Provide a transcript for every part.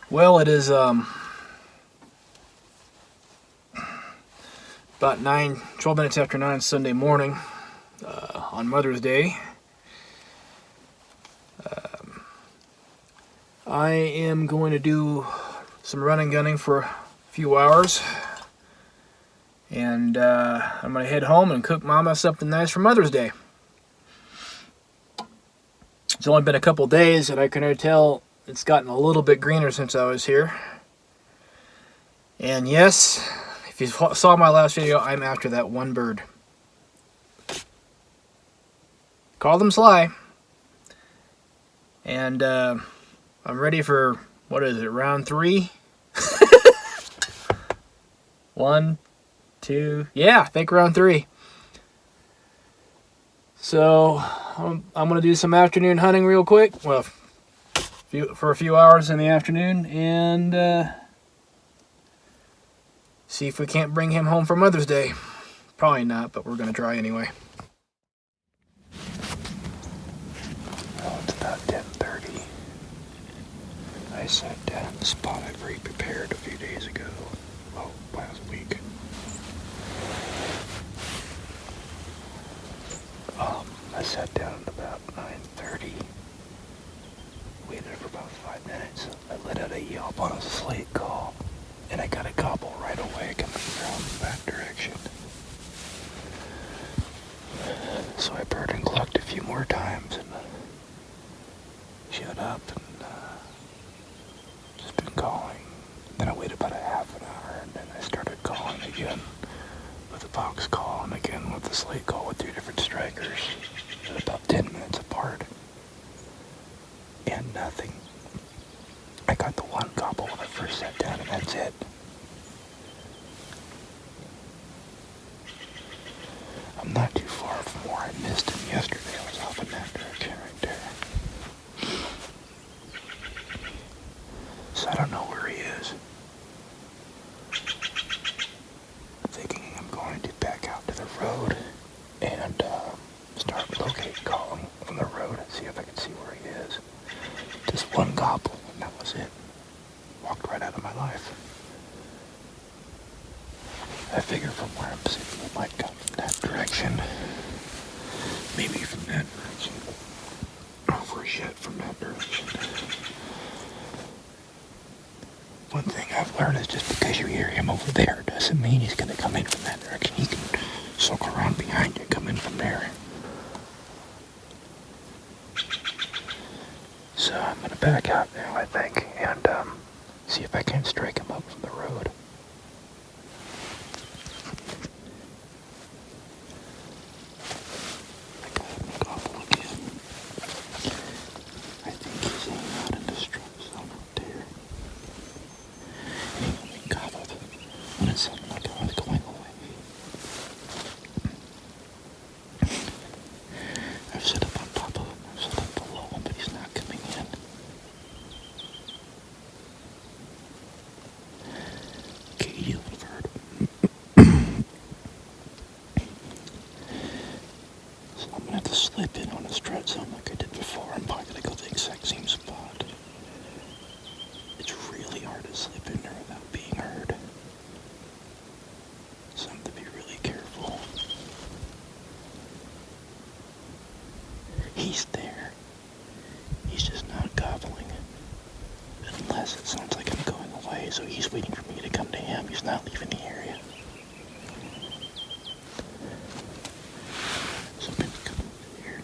Well, it is about 12 minutes after 9 Sunday morning on Mother's Day. I am going to do some running gunning for a few hours. And I'm going to head home and cook Mama something nice for Mother's Day. It's only been a couple days, and I can already tell it's gotten a little bit greener since I was here. And yes, if you saw my last video, I'm after that one bird. Call them Sly. And I'm ready for, what is it, round 3? 1, 2, yeah, I think round 3. So I'm going to do some afternoon hunting real quick. Well, for a few hours in the afternoon, and see if we can't bring him home for Mother's Day. Probably not, but we're going to try anyway. Well, it's about 10:30. I sat down in the spot I pre-prepared a few days ago. Well, last week. I sat down at about 9:30. Waited for about 5 minutes. I let out a yelp on a slate call, and I got a gobble right away coming from that direction. So I bird and clucked a few more times and shut up and just been calling. Then I waited about a half an hour, and then I started calling again with a box call and again with the slate call with 2 different strikers at about 10 minutes apart. And nothing. I got the one gobble when I first sat down, and that's it. I'm not too far from where I missed him yesterday. I was off in that direction right there. So I don't know where he is. I'm thinking I'm going to back out to the road and start locate calling on the road and see if I can see where he is. Just one gobble, and that was it. Walked right out of my life. I figure from where I'm sitting, it might come from that direction. Maybe from that direction. Or yet from that direction. One thing I've learned is just because you hear him over there doesn't mean he's going to come in from that direction. He can circle around behind you and come in from there. So I'm going to back out now, I think, and see if I can strike him up from the road. I got him a gobble again. I think he's hanging out in the strike zone up there. And he only gobbled when it sounded like I was going away. I've set up on top of him, I've set up below him, but he's not coming in. Cagey little bird. So I'm gonna have to slip in on his strut zone like I did before. I'm probably gonna go to the exact same spot. It's really hard to slip in there without being heard. So I have to be really careful. He's there. He's just not gobbling. Unless it sounds like I'm going away, so he's waiting for me to come to him. He's not leaving the area. So I'm gonna come over here.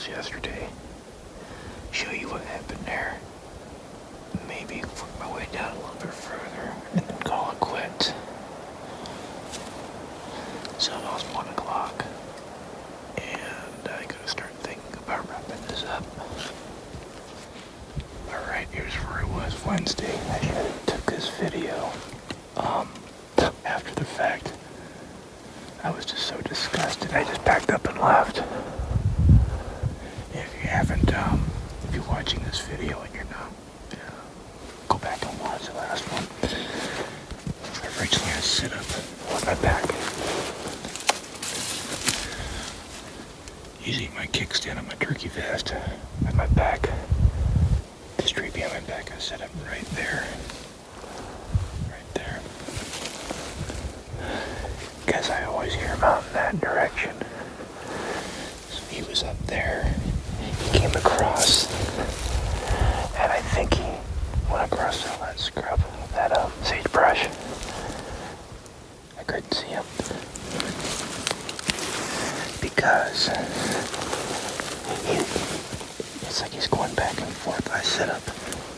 house yesterday. Show you what happened there. Maybe work my way down a little bit further and then call it quits. So it was 1 o'clock. And I gotta start thinking about wrapping this up. Alright, here's where it was Wednesday. I should have took this video after the fact. I was just so disgusted. I just packed up and left. If you haven't, if you're watching this video and you're not, go back and watch the last one. I originally had to sit up on my back. Using my kickstand on my turkey vest with my back. This tree behind my back, I set up right there. Right there. Because I always hear him out in that direction. So he was up there. He came across. And I think he went across all that scrub, that sagebrush. I couldn't see him. Because it's like he's going back and forth. I sit up.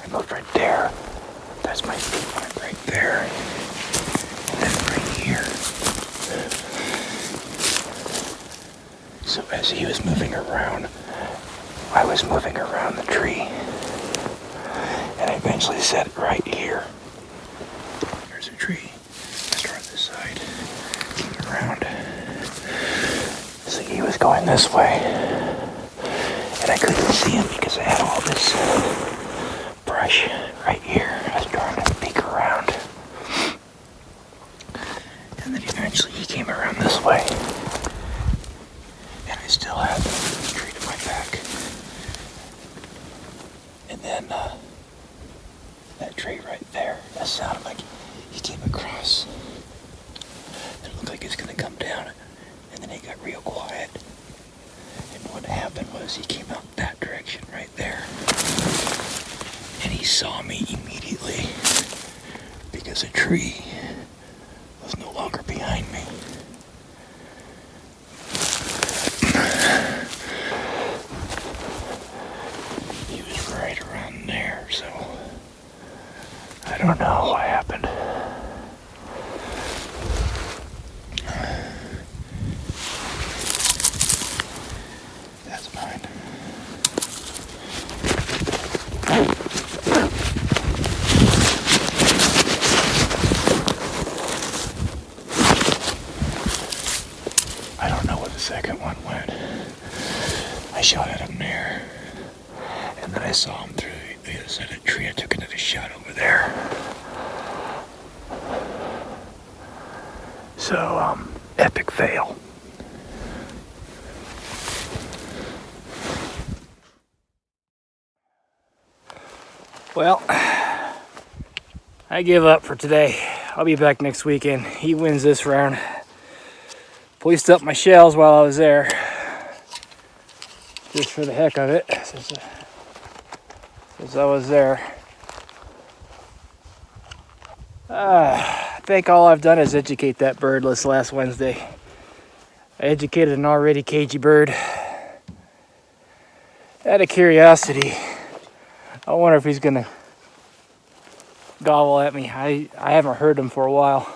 I moved right there. That's my feet went right there. And then right here. So as he was moving around, I was moving around the tree. And I eventually set right here. There's a tree. Start this side. Came around. So he was going this way. And I couldn't see him because I had all this brush right here. I was trying to peek around. And then eventually he came around this way. And I still had the tree to my back. And then that tree right there, that sounded like he came across. It looked like it's going to come down. And then it got real quiet. And what happened was he came out that direction right there. And he saw me immediately because a tree was no longer behind me. He was right around there, so I don't know what happened. That's mine. I don't know where the second one went. I shot at him there. And then I saw him through the other side of the tree. I took another shot over there. So, epic fail. Well, I give up for today. I'll be back next weekend. He wins this round. Policed up my shells while I was there. Just for the heck of it. Since I was there. I think all I've done is educate that bird this last Wednesday. I educated an already cagey bird. Out of curiosity, I wonder if he's gonna gobble at me. I haven't heard him for a while.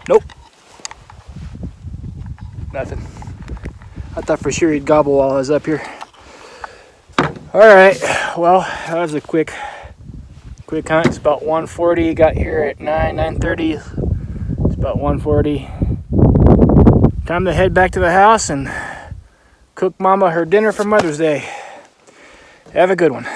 Nope. Nothing. I thought for sure he'd gobble while I was up here. Alright, well, that was a quick hunt. It's about 1:40. Got here at 9:30. It's about 1:40. Time to head back to the house and cook Mama her dinner for Mother's Day. Have a good one.